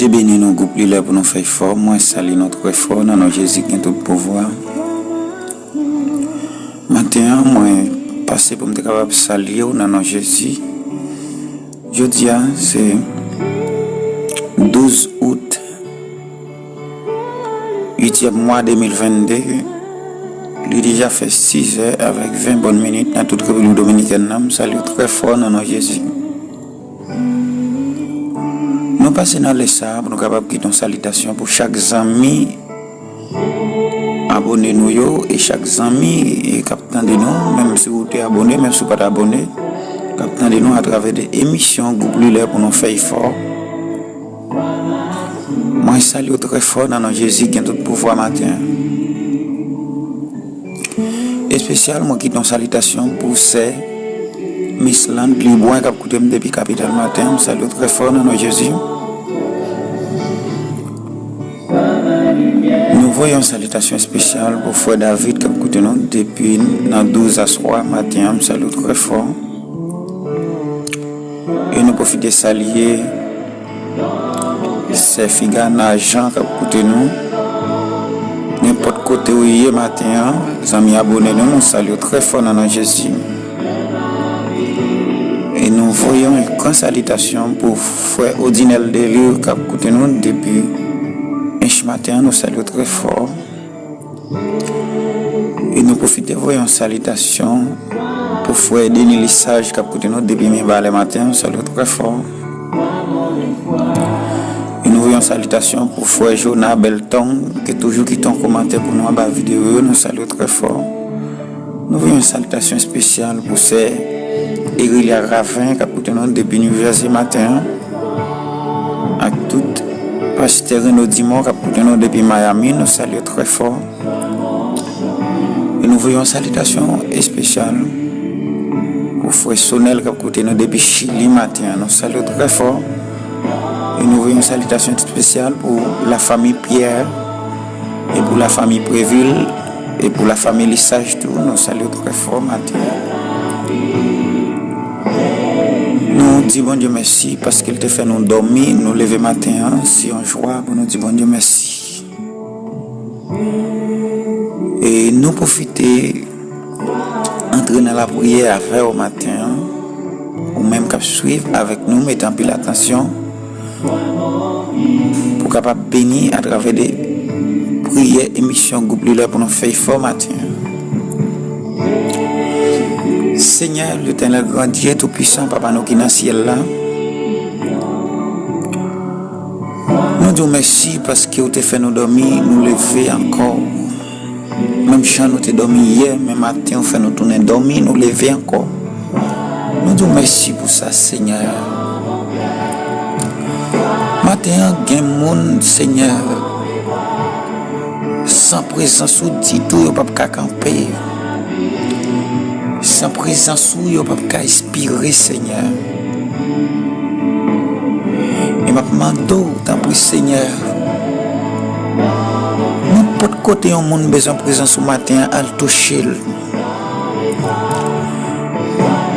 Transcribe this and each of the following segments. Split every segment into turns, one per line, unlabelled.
Dieu bénit nos groupes là pour nous faire fort. Moi, salut notre effort dans notre Jésus qui a tout pouvoir. Maintenant, moi, passer pour me capable de saluer dans notre Jésus. Je dis, c'est 12 août, 8e mois 2022. Il a déjà fait 6 heures avec 20 bonnes minutes dans toute la République dominicaine. Salut très fort dans notre Jésus. Nous passons dans les sables, nous sommes capables de quitter une salutation pour chaque ami abonné nous et chaque ami captant de nous, même si vous êtes abonné, même si vous n'êtes pas abonné, captant de nous à travers des émissions groupe là pour nous faire fort. Moi, je salue très fort dans notre Jésus qui a tout pouvoir matin. Et spécialement, moi quitte une salutation pour ces Miss Land Liboin qui a écouté depuis Capital Matin. Je salue très fort dans notre Jésus. Nous voyons une salutation spéciale pour Frère David qui a écouté nous depuis 12 à 3 matin. Je salue très fort. Et nous profitons de saluer ces Figana Jean qui a écouté nous. N'importe côté où il est matin, les amis abonnés, nous saluons très fort dans notre Jésus. Et nous voyons une grande salutation pour Frère Odinel Delio qui a écouté nous depuis ce matin. Nous saluons très fort. Et nous profitons de voir une salutation pour Frère Denis Lissage qui a écouté nous depuis le matin. Nous saluons très fort. Et nous voyons une salutation pour Frère Jonah Belton qui est toujours qui ton commentaire pour nous à la vidéo. Nous saluons très fort. Nous voyons une salutation spéciale pour ces Erilia Ravin qui a écouté nous depuis New Jersey matin. À toutes Pasteur Renaud Dimon qui a écouté nous depuis Miami. Nous saluons très fort. Et nous voyons une salutation spéciale pour Frère Sonel qui a écouté nous depuis Chili matin. Nous saluons très fort. Et nous voyons une salutation spéciale pour la famille Pierre et pour la famille Préville et pour la famille Lissage tout. Nous saluons très fort matin. Nous disons bon Dieu merci parce qu'il te fait nous dormir, nous lever matin si on joie pour nous dire bon Dieu merci. Et nous profiter entrer dans la prière avec au matin ou même qu'à suivre avec nous mettant plus l'attention pour capable bénir à travers des prières émissions groupe là pour nous faire fort matin. Seigneur, l'Éternel grand Dieu tout-puissant, Papa nous qui est dans le ciel là. Nous disons merci parce que vous avez fait nous dormir, nous lever encore. Même si nous avons dormi hier, même matin, vous fait nous tourner dormir, nous lever encore. Nous disons merci pour ça, Seigneur. Matin, il y a des gens, Seigneur, sans présence ou dit tout, ils ne peuvent pas camper. Sans présence ou ils ne peuvent pas inspirer, Seigneur. Et je demande, tant pis, Seigneur, n'importe côté un monde besoin de présence au matin, à le toucher.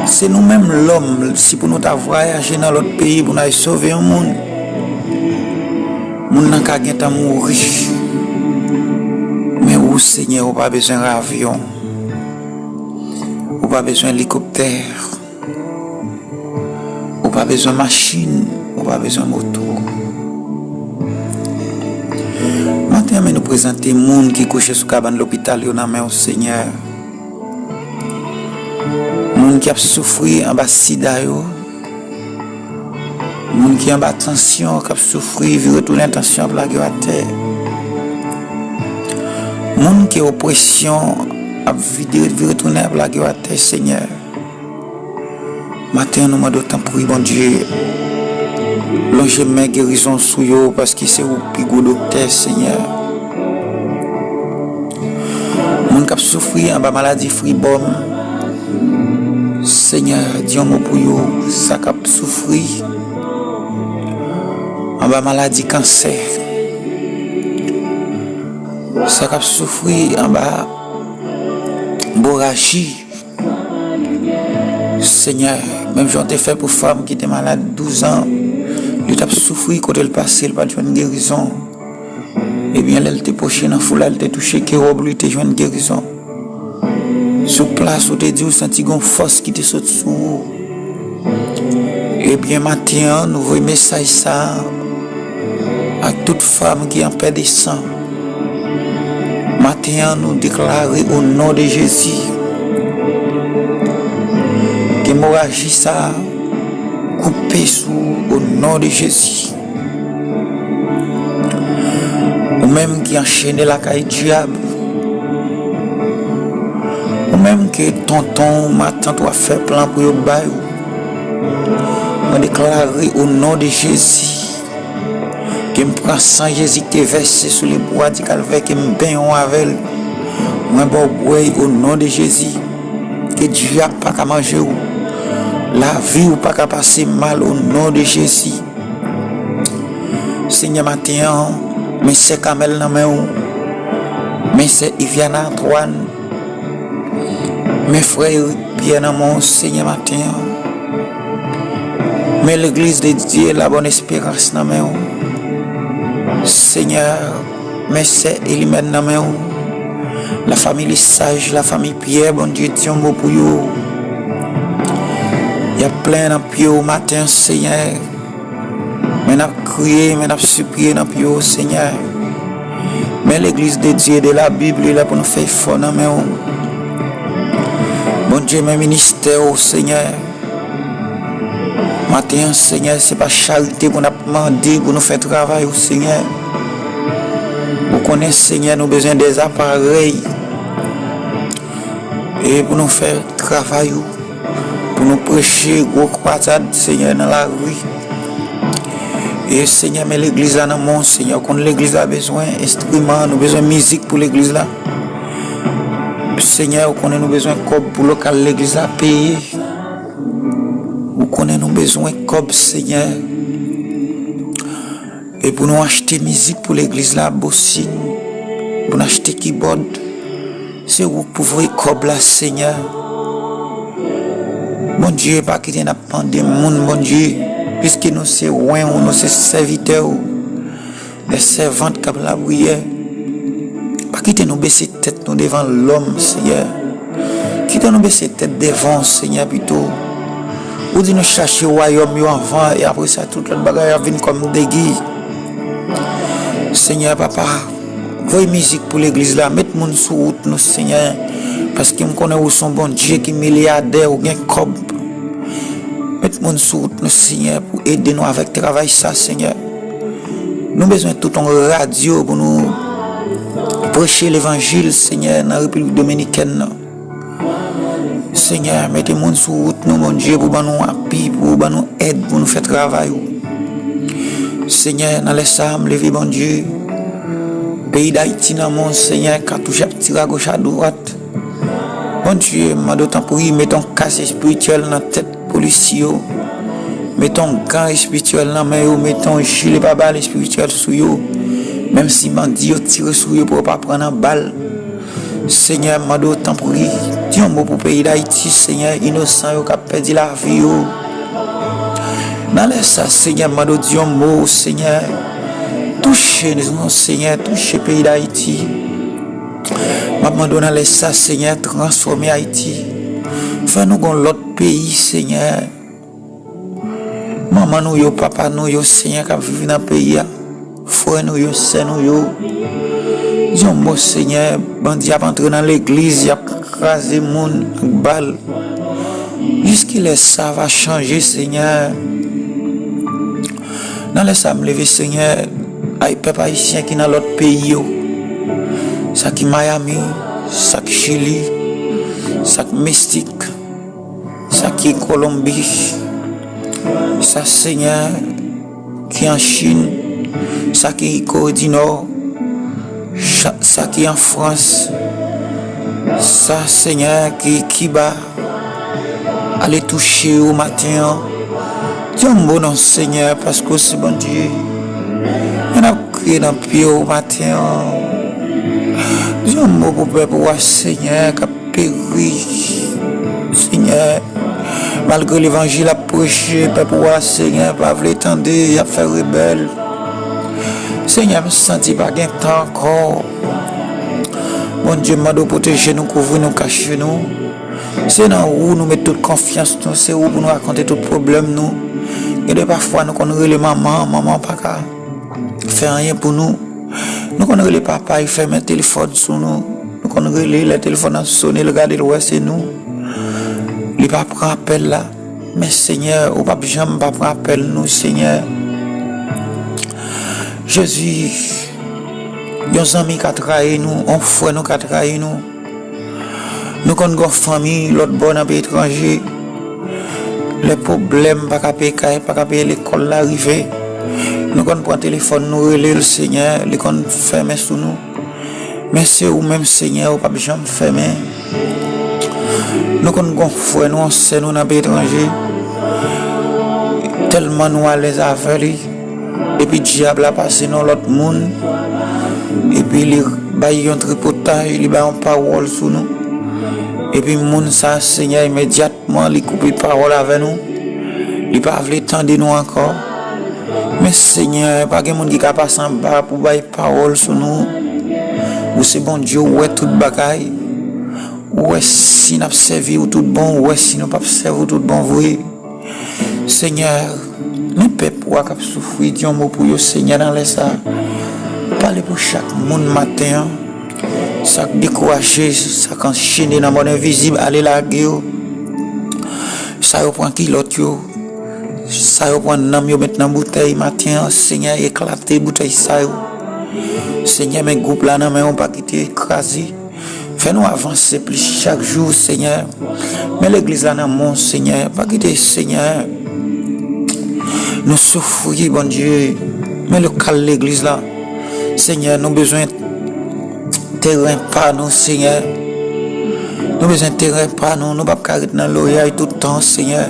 C'est nous-mêmes l'homme, si pour nous voyager dans l'autre pays, pour nous sauver un monde. Moun nan ka gen ta mourir. Mais ou Seigneur, ou pas besoin d'avion. Ou pas besoin d'hélicoptère. Ou pas besoin de machine. Ou pas besoin de moto. Maintenant, nous présentons les gens qui couchent sous cabane de l'hôpital, ils ont au Seigneur. Les gens qui ont souffert en bas de sida. Les gens qui ont bas tension, qui ont souffert, qui ont retourné tension à la terre. Les gens qui ont oppression, qui ont retourné à la terre, Seigneur. Maintenant, nous demandons tant pour bon Dieu. Longe mes guérison sous eux parce que c'est au plus gros docteur, Seigneur. Les gens qui ont souffert en bas maladie fribom. Seigneur, dis un mot pour eux, ça qui ont souffert. En bas maladie cancer, ça qui a souffert en bas borragie. Seigneur, même j'en ai fait pour femmes qui étaient malades 12 ans, il a souffert quand elle passait, il n'a pas une guérison. Eh bien, elle était pochée dans la foule, elle était touchée, qui robe lui, était une guérison. Sur place où tu dit, vous senti une force qui te saute sur vous. Eh bien, maintenant, nous voyons message ça à toute femme qui en paix de sang. Maintenant, nous déclarons au nom de Jésus que l'hémorragie ça coupé sous au nom de Jésus. Ou même qui enchaîne la caille diable. Ou même que tonton, ma tante a fait plan pour le bail. On déclare au nom de Jésus que me prend sang Jésus qui est versé sur les bois du calvaire, que me baigne avec elle. Moi, au nom de Jésus, que Dieu n'a pas qu'à manger. La vie ou pas qu'à passer mal au nom de Jésus. Seigneur, matin, mais c'est Kamel dans mes mains, mais c'est Iviana Antoine, mes frères Pierre dans mon Seigneur matin, mais l'église de Dieu, la bonne espérance dans mes mains. Seigneur, mais c'est Elimène dans mes mains, la famille sage, la famille Pierre, bon Dieu, Dieu mot pour vous. Il y a plein de pieds au matin, Seigneur. Mais nous avons crié, mais nous avons supplié dans pieds, Seigneur. Mais l'église de Dieu de la Bible est là pour nous faire fort dans mes mains. Bon Dieu, mes ministères, Seigneur. Matin, Seigneur, ce n'est pas charité pour nous demander, pour nous faire travail, Seigneur. Vous connaissez, Seigneur, nous avons besoin des appareils. Et pour nous faire travail, pour nous prêcher, gros croisade, Seigneur, dans la rue. Et Seigneur, mais l'église là, dans mon Seigneur, quand l'église a besoin d'instruments, nous avons besoin de musique pour l'église là. Seigneur, nous avons besoin de cob pour local l'église là payer. Nous avons besoin de cob, Seigneur. Et pour nous acheter musique pour l'église là, bossine, pour nous acheter keyboard, c'est vous pouvez cob là, Seigneur. Mon Dieu, pas quitter n'a pas de monde, mon Dieu, puisque nous sommes loin, nous sommes serviteurs, les servantes qui la prière. Pas quitter nous baisser tête nous devant l'homme, Seigneur. Quitter nous baisser tête devant, Seigneur, plutôt. Ou dit nous chercher le royaume avant, et après ça, toute l'autre bagarre vient comme des guides. Seigneur, papa, voyez musique pour l'église là, mettez-moi sur route, nous, Seigneur. Parce que je connais où son bon Dieu qui est milliardaire ou bien cob. Mettez-moi sur route, nous, Seigneur, pour aider nous avec le travail, ça, Seigneur. Nous avons besoin de tout en radio pour nous prêcher l'évangile, Seigneur, dans la République dominicaine. Seigneur, mettez-moi sur route, nous, mon Dieu, pour nous appuyer, pour nous aider, pour nous faire travail. Seigneur, dans les Sam, levez, bon Dieu. Pays d'Haïti, dans mon Seigneur, qui a touché à tirer à gauche à droite. Bon Dieu, m'a d'autant pour y mettons casse spirituel dans la tête policier. Mettons gants spirituel dans main, mettons gilet pas balle spirituel sur yo. Même si bandit tire sur yo pour pas prendre en balle. Seigneur, m'a d'autant pour y Dieu mot pour pays d'Haïti, Seigneur, innocent yo qui a perdu la vie yo. Dans les ça, Seigneur, m'a d'autant Dieu mot, Seigneur. Touchez nous, Seigneur, touchez pays d'Haïti. Maman donne les ça, Seigneur, transformer Haïti. Fais-nous dans l'autre pays, Seigneur. Maman nous, yo, papa nous, yo, Seigneur, qui vivent dans le pays. Frère nous, yo, c'est nous, yo. Disons, moi, Seigneur, bandit a entré dans l'église, il a crasé moun, balle. Jusqu'il est ça va changer, Seigneur. Dans les ça, me lever, Seigneur, aïe, peuple haïtien qui est dans l'autre pays, yo. Ça qui Miami, ça qui Chili, ça qui Mexique, ça qui Colombie, ça Seigneur qui en Chine, ça qui Corée du Nord, ça qui en France, ça Seigneur qui Cuba, allez toucher au matin. Dieu bon nom Seigneur parce que c'est bon Dieu. On a crié dans le pied au matin. Dieu mon peuple pour Seigneur qui a péri. Seigneur, Malgré l'évangile a prêché, peuple roi, Seigneur, pas voulu tendre, il a fait rebelle. Seigneur, me senti pas gain temps encore. Bon Dieu, m'a de protéger nous, couvrir nous, cacher nous. C'est dans où nous mettons toute confiance, c'est où pour nous raconter tout problème nous. Et de parfois nous connaissons les mamans, maman pas qu'à faire rien pour nous. Nous connaissons les papas, ils ferment un téléphone sur nous. Nous connaissons les téléphones à sonner, le garder le c'est nous. Il pas prendre appel là. Mais Seigneur, ou pas jamais pas prendre appel nous, Seigneur. Jésus, nos amis qui trahi nous, on frère nous qui trahi nous. Nous connaissons une famille, l'autre bonne à pays étranger. Les problèmes, pas qu'à payer, pas qu'à payer l'école l'arrivée. Nous connaissons prendre téléphone, nous relais le Seigneur, les qu'on ferme sous nous. Mais c'est ou même Seigneur, ou pas jamais fermer. Nous connaissons frère, nous on sait nous dans pays étranger. Tellement nous à les aveugles. Et puis diable a passé dans l'autre monde. Et puis il y a un tripotage, il y a une parole sur nous. Et puis monde ça Seigneur immédiatement il coupe la parole avec nous. Il pas veut tendre nous encore. Mais Seigneur, pas que monde qui a passé en bas pour bailler parole sur nous. Ou c'est bon Dieu ouais toute bagaille. Ouais si n'a servi ou tout bon, ouais si n'a pas servi tout bon oui. Seigneur, nous peuple ou cap souffrir Dieu mot pour yo Seigneur dans les ça. Parlez pour chaque monde matin. Ça décourager, ça enchaîner dans le monde invisible, aller la guerre. Ça reprend qui l'autre yo. Ça reprend nam yo maintenant bouteille matin, Seigneur éclater bouteille ça yo. Seigneur mes groupe là non mais on pas quitter écraser. Fais-nous avancer plus chaque jour, Seigneur. Mais l'église là non mon Seigneur, pas quitter Seigneur. Nous souffrir bon Dieu. Mais le cal l'église là. Seigneur, nous besoin terrain pas nous Seigneur. Nous besoin terrain pas nous, nous pas carrer dans l'oreille tout le temps Seigneur.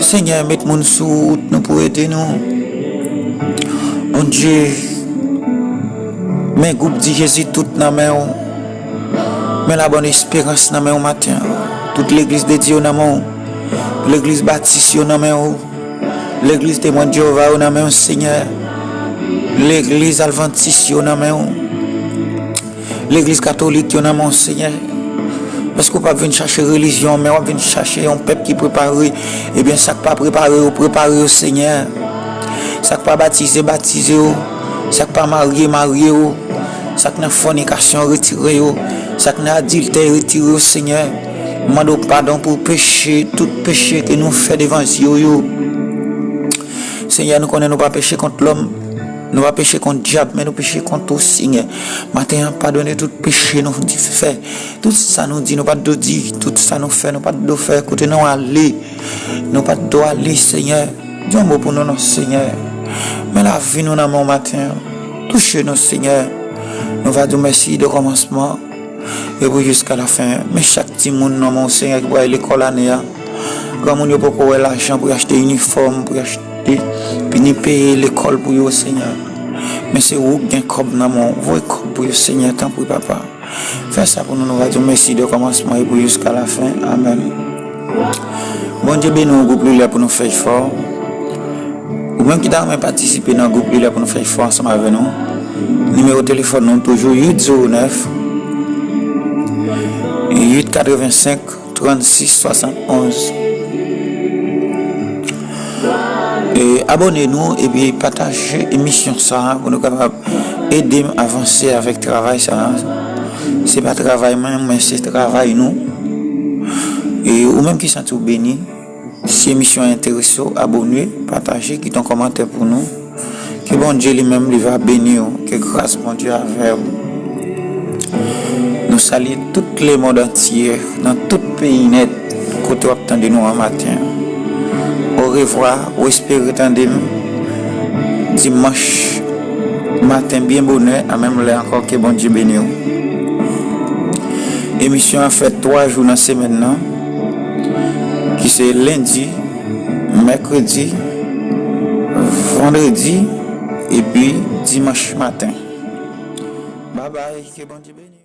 Seigneur, mettez mon sous route nous pour aider nous. Mon Dieu. Mais groupe dit Jésus tout dans main. Mais la bonne espérance dans main au matin. Toute l'église de Dieu dans main. L'église baptiste dans main. L'église témoin de Jéhovah dans main Seigneur. L'église adventiste dans main. L'église catholique dans main Seigneur. Parce qu'on pas venir chercher religion, mais on vient chercher un peuple qui prépare. Eh bien, ça pas préparé au Seigneur. Ça pas baptisé, ça pas marié, ça n'a fornication retiré, ça n'a adultère retiré au Seigneur. Demande pardon pour péché, tout péché que nous fait devant Dieu. Seigneur, nous connaissons pas péché contre l'homme. Nous ne pas pécher contre le diable, mais nous pécher contre le Seigneur. Maintenant, pardonner tout péché, nous fait. Tout ça nous dit, nous pas de dire. Tout ça nous fait, nous pas de faire. Écoutez, nous aller. Nous pas de aller, Seigneur. Dieu mot pour nous, Seigneur. Mais la vie, nous, dans mon matin. Touchez-nous, Seigneur. Nous va dire merci de commencement. Et puis jusqu'à la fin. Mais chaque petit monde, dans mon Seigneur, qui va à l'école l'année. Comme on n'a pas l'argent pour acheter un uniforme, pour acheter. Puis ni payer l'école pour vous Seigneur. Mais c'est où gain comme dans mon voix pour vous Seigneur tant pour papa. Fais ça pour nous, nous va dire merci de commencement et pour jusqu'à la fin. Amen. Bon Dieu bénis nous groupe là pour nous faire fort. Ou même qui t'a même participé dans le groupe là pour nous faire fort ensemble avec nous. Numéro de téléphone nous toujours 809 885 36 71. Et abonnez-nous et puis partagez l'émission ça pour nous capables aider à avancer avec le travail ça. C'est pas travail même mais c'est travail nous. Et ou même qui sont tout bénis. Si l'émission est intéressante, abonnez, partagez, quittez un commentaire pour nous. Que bon Dieu lui-même lui va bénir, que grâce bon Dieu avec vous. Nous saluons tous les mondes entiers, dans tout pays net, côté où attendez nous en matin. Au revoir, ou espérez attendre dimanche matin bien bonheur, à même là encore que bon Dieu bénisse. Émission a fait 3 jours dans la semaine, qui c'est lundi, mercredi, vendredi et puis dimanche matin. Bye bye, que bon Dieu bénisse.